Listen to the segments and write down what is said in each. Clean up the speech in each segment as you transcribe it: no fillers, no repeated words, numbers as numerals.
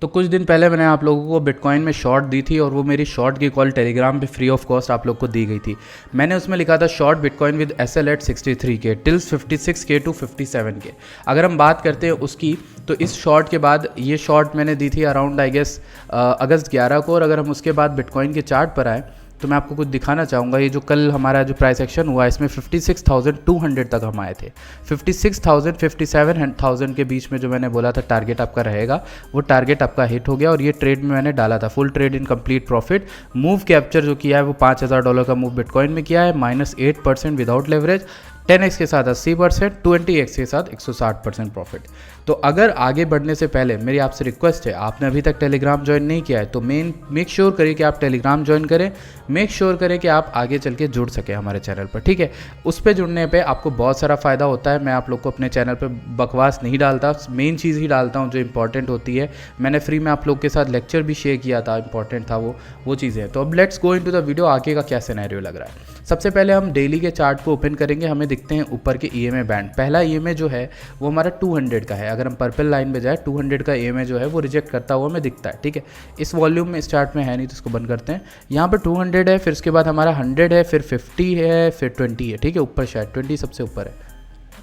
तो कुछ दिन पहले मैंने आप लोगों को बिटकॉइन में शॉर्ट दी थी और वो मेरी शॉर्ट की कॉल टेलीग्राम पे फ्री ऑफ कॉस्ट आप लोग को दी गई थी। मैंने उसमें लिखा था short bitcoin with SL at 63K till 56K to 57K। अगर हम बात करते हैं उसकी, तो इस शॉर्ट के बाद ये शॉर्ट मैंने दी थी अराउंड आई गेस अगस्त 11 को। और अगर हम उसके बाद बिटकॉइन के चार्ट पर आए तो मैं आपको कुछ दिखाना चाहूँगा। ये जो कल हमारा जो प्राइस एक्शन हुआ इसमें 56,200 तक हम आए थे। 56,000 57,000 के बीच में जो मैंने बोला था टारगेट आपका रहेगा, वो टारगेट आपका हिट हो गया। और ये ट्रेड में मैंने डाला था full trade in complete profit. Move capture जो किया है वो $5,000 का मूव बिटकॉइन में किया है, -8% विदाउट लेवरेज, 10x के साथ 80%, 20x के साथ 160% प्रॉफिट। तो अगर आगे बढ़ने से पहले मेरी आपसे रिक्वेस्ट है, आपने अभी तक टेलीग्राम ज्वाइन नहीं किया है तो मेक श्योर करिए कि आप टेलीग्राम ज्वाइन करें। मेक श्योर करें कि आप आगे चल के जुड़ सके हमारे चैनल पर, ठीक है। उस पर जुड़ने पे आपको बहुत सारा फ़ायदा होता है। मैं आप लोग को अपने चैनल पर बकवास नहीं डालता, मेन चीज़ ही डालता हूँ जो इंपॉर्टेंट होती है। मैंने फ्री में आप लोग के साथ लेक्चर भी शेयर किया था, इंपॉर्टेंट था वो चीज़ें। तो अब let's go into the video, आगे का क्या सिनेरियो लग रहा है। सबसे पहले हम डेली के चार्ट को ओपन करेंगे। हमें दिखते हैं ऊपर के EMA बैंड। पहला EMA जो है वो हमारा 200 का है। अगर हम पर्पल लाइन पे जाए 200 का EMA जो है वो रिजेक्ट करता हुआ हमें दिखता है, ठीक है। इस वॉल्यूम में इस चार्ट में है नहीं तो इसको बंद करते हैं। यहाँ पर 200 है, फिर उसके बाद हमारा 100 है, फिर 50 है, फिर 20 है, ठीक है। ऊपर शायद 20 सबसे ऊपर है।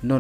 नो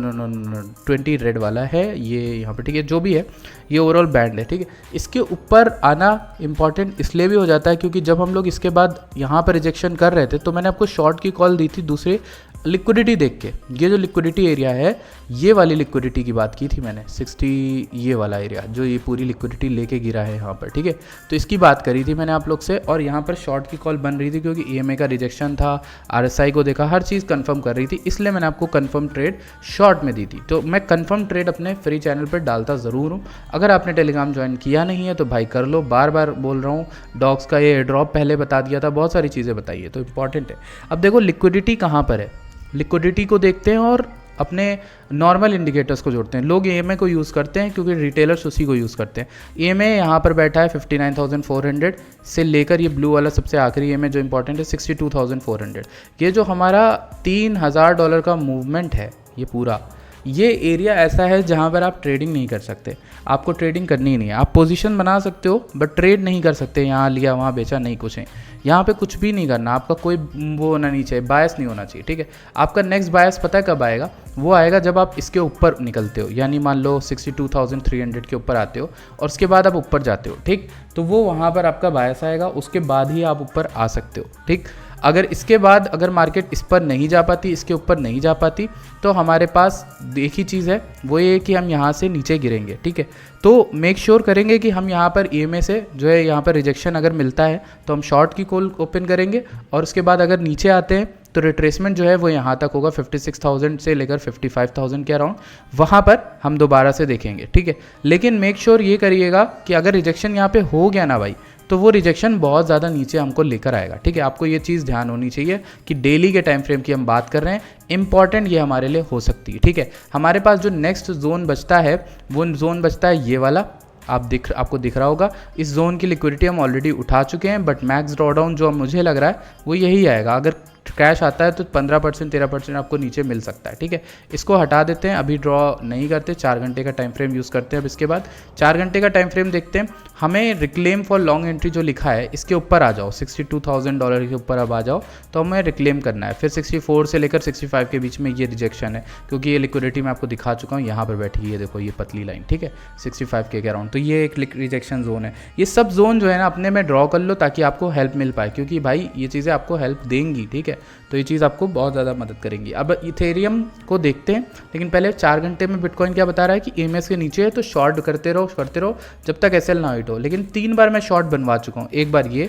20 रेड वाला है ये यहाँ पे, ठीक है। जो भी है ये ओवरऑल बैंड है, ठीक है। इसके ऊपर आना इंपॉर्टेंट इसलिए भी हो जाता है क्योंकि जब हम लोग इसके बाद यहाँ पर रिजेक्शन कर रहे थे तो मैंने आपको शॉर्ट की कॉल दी थी दूसरे लिक्विडिटी देख के। ये जो लिक्विडिटी एरिया है, ये वाली लिक्विडिटी की बात की थी मैंने, 60 ये वाला एरिया जो ये पूरी लिक्विडिटी लेके गिरा है यहाँ पर, ठीक है। तो इसकी बात करी थी मैंने आप लोग से, और यहाँ पर शॉर्ट की कॉल बन रही थी क्योंकि EMA का रिजेक्शन था, RSI को देखा, हर चीज़ कंफर्म कर रही थी, इसलिए मैंने आपको कंफर्म ट्रेड शॉर्ट में दी थी। तो मैं कंफर्म ट्रेड अपने फ्री चैनल पर डालता ज़रूर हूँ। अगर आपने टेलीग्राम ज्वाइन किया नहीं है तो भाई कर लो, बार बार बोल रहा हूँ। डॉग्स का ये ड्रॉप पहले बता दिया था, बहुत सारी चीज़ें बताई है, तो इंपॉर्टेंट है। अब देखो लिक्विडिटी कहाँ पर है, लिक्विडिटी को देखते हैं और अपने नॉर्मल इंडिकेटर्स को जोड़ते हैं। लोग EMA को यूज़ करते हैं क्योंकि रिटेलर्स उसी को यूज़ करते हैं। EMA यहाँ पर बैठा है 59,400 से लेकर ये ब्लू वाला सबसे आखिरी EMA जो इंपॉर्टेंट है 62,400। ये जो हमारा $3,000 का मूवमेंट है, ये पूरा ये एरिया ऐसा है जहाँ पर आप ट्रेडिंग नहीं कर सकते। आपको ट्रेडिंग करनी ही नहीं है। आप पोजीशन बना सकते हो बट ट्रेड नहीं कर सकते। यहाँ लिया वहाँ बेचा नहीं, कुछ है यहाँ पे, कुछ भी नहीं करना। आपका कोई वो होना नहीं चाहिए, बायस नहीं होना चाहिए, ठीक है। आपका नेक्स्ट बायस पता है कब आएगा? वो आएगा जब आप इसके ऊपर निकलते हो, यानी मान लो 62,300 के ऊपर आते हो और उसके बाद आप ऊपर जाते हो, ठीक। तो वो वहाँ पर आपका बायस आएगा, उसके बाद ही आप ऊपर आ सकते हो, ठीक। अगर इसके बाद अगर मार्केट इस पर नहीं जा पाती, इसके ऊपर नहीं जा पाती, तो हमारे पास एक ही चीज़ है, वो ये कि हम यहाँ से नीचे गिरेंगे, ठीक है। तो मेक श्योर करेंगे कि हम यहाँ पर EMA से जो है यहाँ पर रिजेक्शन अगर मिलता है तो हम शॉर्ट की कॉल ओपन करेंगे, और उसके बाद अगर नीचे आते हैं तो रिट्रेसमेंट जो है वो यहाँ तक होगा 56,000 से लेकर 55,000 के अराउंड, वहाँ पर हम दोबारा से देखेंगे, ठीक है। लेकिन मेक श्योर ये करिएगा कि अगर रिजेक्शन यहाँ पे हो गया ना भाई, तो वो रिजेक्शन बहुत ज़्यादा नीचे हमको लेकर आएगा, ठीक है। आपको ये चीज़ ध्यान होनी चाहिए कि डेली के टाइम फ्रेम की हम बात कर रहे हैं, इंपॉर्टेंट ये हमारे लिए हो सकती है, ठीक है। हमारे पास जो नेक्स्ट जोन बचता है वो जोन बचता है ये वाला, आपको दिख रहा होगा। इस जोन की लिक्विडिटी हम ऑलरेडी उठा चुके हैं, बट मैक्स ड्रॉडाउन जो मुझे लग रहा है वो यही आएगा। अगर क्रैश आता है तो 15% 13% आपको नीचे मिल सकता है, ठीक है। इसको हटा देते हैं, अभी ड्रॉ नहीं करते, 4 घंटे का टाइम फ्रेम यूज़ करते हैं। अब इसके बाद 4 घंटे का टाइम फ्रेम देखते हैं। हमें रिक्लेम फॉर लॉन्ग एंट्री जो लिखा है इसके ऊपर आ जाओ, $62,000 के ऊपर अब आ जाओ, तो हमें रिक्लेम करना है। फिर 64 से लेकर 65 के बीच में ये रिजेक्शन है, क्योंकि ये लिक्विडिटी मैं आपको दिखा चुका हूँ, यहाँ पर बैठी है, देखो ये पतली लाइन, ठीक है, 65 के अराउंड। तो ये एक रिजेक्शन जोन है। ये सब जोन जो है ना अपने में ड्रॉ कर लो ताकि आपको हेल्प मिल पाए, क्योंकि भाई ये चीज़ें आपको हेल्प देंगी, ठीक है। तो ये चीज़ आपको बहुत ज़्यादा मदद करेंगी। अब इथेरियम को देखते हैं, लेकिन पहले 4 घंटे में बिटकॉइन क्या बता रहा है कि EMA के नीचे है तो शॉर्ट करते रहो जब तक SL ना हिट हो। लेकिन 3 बार मैं शॉर्ट बनवा चुका हूँ, एक बार ये,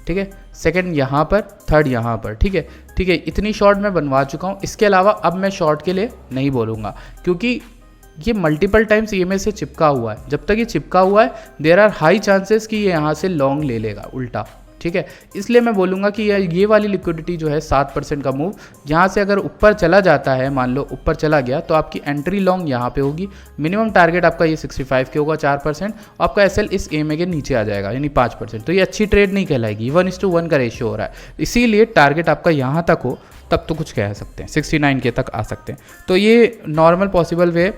ठीक है, सेकंड यहाँ पर, थर्ड यहाँ पर, ठीक है, ठीक है। इतनी शॉर्ट मैं बनवा चुका हूँ। इसके अलावा अब मैं शॉर्ट के लिए नहीं बोलूँगा, क्योंकि ये मल्टीपल टाइम्स EMA से चिपका हुआ है। जब तक ये चिपका हुआ है देयर आर हाई चांसेस कि ये यहाँ से लॉन्ग ले लेगा उल्टा, ठीक है। इसलिए मैं बोलूँगा कि ये वाली लिक्विडिटी जो है 7% का मूव, यहाँ से अगर ऊपर चला जाता है, मान लो ऊपर चला गया, तो आपकी एंट्री लॉन्ग यहाँ पे होगी। मिनिमम टारगेट आपका ये 65 के होगा, 4%, और आपका SL इस EMA के नीचे आ जाएगा, यानी 5%। तो ये अच्छी ट्रेड नहीं कहलाएगी, 1:1 का रेशियो हो रहा है। इसीलिए टारगेट आपका यहाँ तक हो तब तो कुछ कह सकते हैं, 69 के तक आ सकते हैं। तो ये नॉर्मल पॉसिबल वे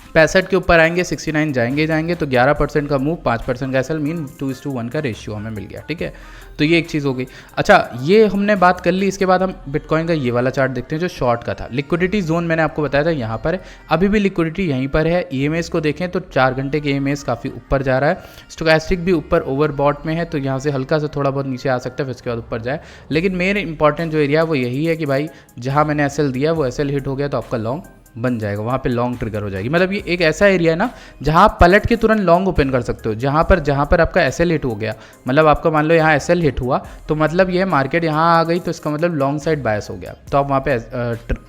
65 के ऊपर आएंगे, 69 जाएंगे तो 11% का मूव, 5% का एसएल, मीन 2:1 का रेशियो हमें मिल गया। ठीक है, तो ये एक चीज़ हो गई। अच्छा, ये हमने बात कर ली। इसके बाद हम बिटकॉइन का ये वाला चार्ट देखते हैं जो शॉर्ट का था। लिक्विडिटी जोन मैंने आपको बताया था यहाँ पर है, अभी भी लिक्विडिटी यहीं पर है। ईएमएस को देखें तो 4 घंटे के ईएमएस काफ़ी ऊपर जा रहा है। स्टोकेस्टिक भी ऊपर ओवरबॉट में है, तो यहाँ से हल्का सा थोड़ा बहुत नीचे आ सकता है, फिर उसके बाद ऊपर जाए। लेकिन मेन इंपॉर्टेंट जो एरिया है वो यही है कि भाई जहाँ मैंने एसएल दिया वो एसएल हिट हो गया तो आपका लॉन्ग बन जाएगा, वहाँ पे लॉन्ग ट्रिगर हो जाएगी। मतलब ये एक ऐसा एरिया है ना जहाँ आप पलट के तुरंत लॉन्ग ओपन कर सकते हो। जहाँ पर आपका एसएल हिट हो गया, मतलब आपका मान लो यहाँ एसएल हिट हुआ तो मतलब ये मार्केट यहाँ आ गई तो इसका मतलब लॉन्ग साइड बायस हो गया, तो आप वहाँ पे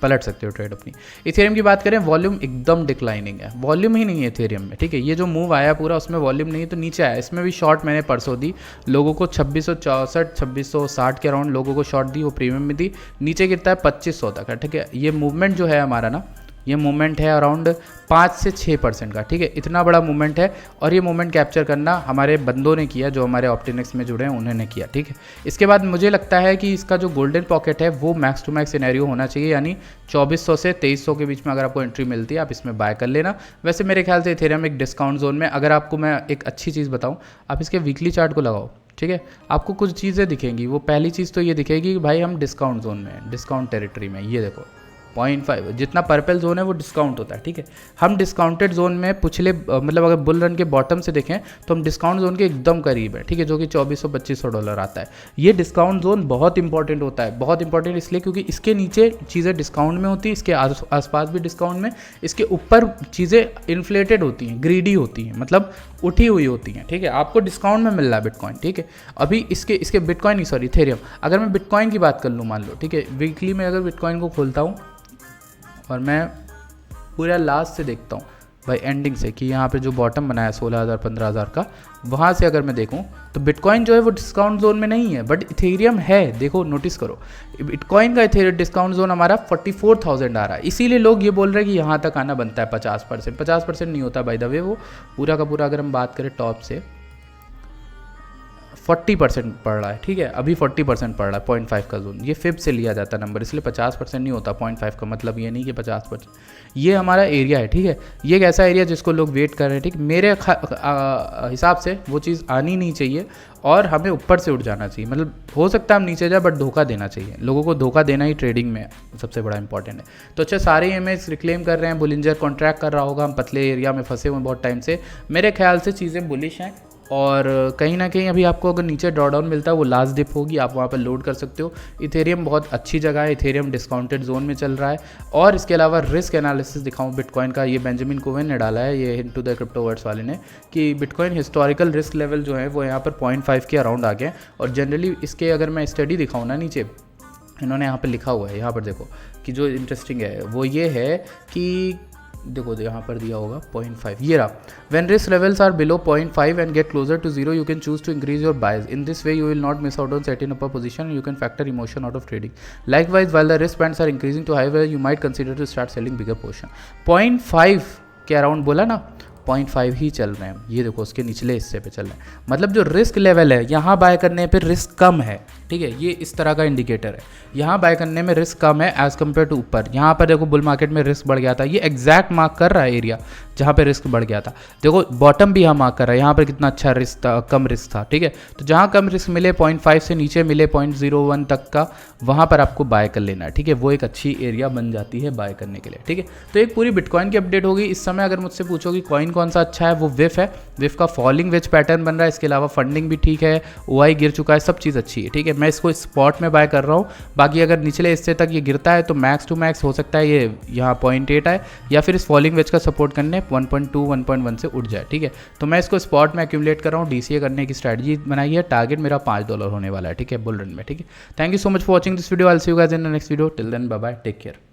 पलट सकते हो ट्रेड अपनी। इथेरियम की बात करें, वॉल्यूम एकदम डिक्लाइनिंग है, वॉल्यूम ही नहीं है इथेरियम में। ठीक है, ये जो मूव आया पूरा उसमें वॉल्यूम नहीं है तो नीचे आया। इसमें भी शॉर्ट मैंने परसों दी, लोगों को 2664 2660 के अराउंड लोगों को शॉर्ट दी, वो प्रीमियम में दी। नीचे गिरता है 2500 तक है। ठीक है, ये मूवमेंट जो है हमारा ना, ये मूवमेंट है अराउंड 5 से 6% का। ठीक है, इतना बड़ा मूवमेंट है और ये मूवमेंट कैप्चर करना हमारे बंदों ने किया, जो हमारे ऑप्टिनिक्स में जुड़े हैं उन्होंने किया। ठीक है, इसके बाद मुझे लगता है कि इसका जो गोल्डन पॉकेट है वो मैक्स टू मैक्स सिनेरियो होना चाहिए, यानी 2400 से 2300 के बीच में अगर आपको एंट्री मिलती है आप इसमें बाय कर लेना। वैसे मेरे ख्याल से इथेरियम एक डिस्काउंट जोन में, अगर आपको मैं एक अच्छी चीज़ बताऊँ, आप इसके वीकली चार्ट को लगाओ। ठीक है, आपको कुछ चीज़ें दिखेंगी। वो पहली चीज़ तो ये दिखेगी कि भाई हम डिस्काउंट जोन में हैं, डिस्काउंट टेरिटरी में। ये देखो 0.5 जितना पर्पल जोन है वो डिस्काउंट होता है। ठीक है, हम डिस्काउंटेड जोन में पिछले मतलब अगर बुल रन के बॉटम से देखें तो हम डिस्काउंट जोन के एकदम करीब है। ठीक है, जो कि $2400-2500 आता है। ये डिस्काउंट जोन बहुत इंपॉर्टेंट होता है, बहुत इंपॉर्टेंट इसलिए क्योंकि इसके नीचे चीज़ें डिस्काउंट में होती हैं, इसके आसपास भी डिस्काउंट में, इसके ऊपर चीज़ें इन्फ्लेटेड होती हैं, ग्रीडी होती हैं, मतलब उठी हुई होती हैं। ठीक है, आपको डिस्काउंट में मिल रहा है बिटकॉइन। ठीक है, अभी इसके बिटकॉइन नहीं, सॉरी इथेरियम। अगर मैं बिटकॉइन की बात कर लूँ, मान लो, ठीक है, वीकली में अगर बिटकॉइन को खोलता हूँ और मैं पूरा लास्ट से देखता हूँ भाई, एंडिंग से, कि यहाँ पे जो बॉटम बनाया 16,000 15,000 का, वहाँ से अगर मैं देखूँ तो बिटकॉइन जो है वो डिस्काउंट जोन में नहीं है, बट इथेरियम है। देखो, नोटिस करो, बिटकॉइन का इथेरियम डिस्काउंट जोन हमारा 44,000 आ रहा है। इसीलिए लोग ये बोल रहे हैं कि यहाँ तक आना बनता है 50%। 50% नहीं होता बाय द वे, वो पूरा का पूरा अगर हम बात करें टॉप से 40% पड़ रहा है। ठीक है, अभी 40% पड़ रहा है 0.5 का जोन। ये फिब से लिया जाता है नंबर, इसलिए 50% नहीं होता। 0.5 का मतलब ये नहीं कि 50%। ये हमारा एरिया है। ठीक है, ये एक ऐसा एरिया जिसको लोग वेट कर रहे हैं। ठीक, मेरे हिसाब से वो चीज़ आनी नहीं चाहिए और हमें ऊपर से उठ जाना चाहिए। मतलब हो सकता है हम नीचे जाए, बट धोखा देना चाहिए। लोगों को धोखा देना ही ट्रेडिंग में सबसे बड़ा इंपॉर्टेंट है। तो अच्छा, सारे इमेज रिक्लेम कर रहे हैं, बुलिंजर कॉन्ट्रैक्ट कर रहा होगा, हम पतले एरिया में फंसे हुए हैं बहुत टाइम से। मेरे ख्याल से चीज़ें बुलिश हैं और कहीं ना कहीं अभी आपको अगर नीचे ड्रॉडाउन मिलता है वो लास्ट डिप होगी, आप वहाँ पर लोड कर सकते हो। इथेरियम बहुत अच्छी जगह है, इथेरियम डिस्काउंटेड जोन में चल रहा है। और इसके अलावा रिस्क एनालिसिस दिखाऊं बिटकॉइन का, ये बेंजामिन कोवेन ने डाला है, ये इनटू द क्रिप्टोवर्ड्स वाले ने, कि बिटकॉइन हिस्टोरिकल रिस्क लेवल जो है वो यहाँ पर 0.5 के अराउंड आ गए। और जनरली इसके अगर मैं स्टडी दिखाऊँ ना, नीचे इन्होंने यहाँ पर लिखा हुआ है, यहाँ पर देखो, कि जो इंटरेस्टिंग है वो ये है कि देखो यहाँ पर दिया होगा 0.5, ये रहा। When risk levels are below 0.5 and get closer to 0, you can choose to increase your bias. In this way, you will not miss out on setting up a position and you can factor emotion out of trading. Likewise, while the risk bands are increasing to higher, you might consider to start selling bigger portion. 0.5 के around बोला ना, 0.5 ही चल रहे हैं। ये देखो उसके निचले हिस्से पे चल रहे हैं, मतलब जो रिस्क लेवल है यहाँ बाय करने पे रिस्क कम है। ठीक है, ये इस तरह का इंडिकेटर है, यहाँ बाय करने में रिस्क कम है एज़ कम्पेयर टू ऊपर। यहाँ पर देखो बुल मार्केट में रिस्क बढ़ गया था, ये एग्जैक्ट मार्क कर रहा है एरिया जहाँ पे रिस्क बढ़ गया था। देखो बॉटम भी यहाँ मार्क कर रहा है, यहाँ पर कितना अच्छा रिस्क था, कम रिस्क था। ठीक है, तो जहाँ कम रिस्क मिले 0.5 से नीचे मिले 0.01 तक का, वहाँ पर आपको बाय कर लेना है। ठीक है, वो एक अच्छी एरिया बन जाती है बाय करने के लिए। ठीक है, तो एक पूरी बिटकॉइन की अपडेट होगी। इस समय अगर मुझसे पूछो कि कॉइन कौन सा अच्छा है, वो विफ है। विफ का फॉलिंग वेज पैटर्न बन रहा है, इसके अलावा फंडिंग भी ठीक है, ओआई गिर चुका है, सब चीज़ अच्छी है। ठीक है, मैं इसको स्पॉट में बाय कर रहा हूँ। बाकी अगर निचले हिस्से तक ये गिरता है तो मैक्स टू मैक्स हो सकता है ये यहाँ 0.8 आए, या फिर इस फॉलिंग वेज का सपोर्ट करने 1.2 1.1 से उठ जाए। ठीक है, तो मैं इसको स्पॉट में एक्यूमुलेट कर रहा हूँ, डीसीए करने की स्ट्रैटेजी बनाई है। टारगेट मेरा $5 होने वाला है। ठीक है, बुल रन में। ठीक है, thank you so much for watching this video. I will see you guys in the next video. Till then bye bye, take care.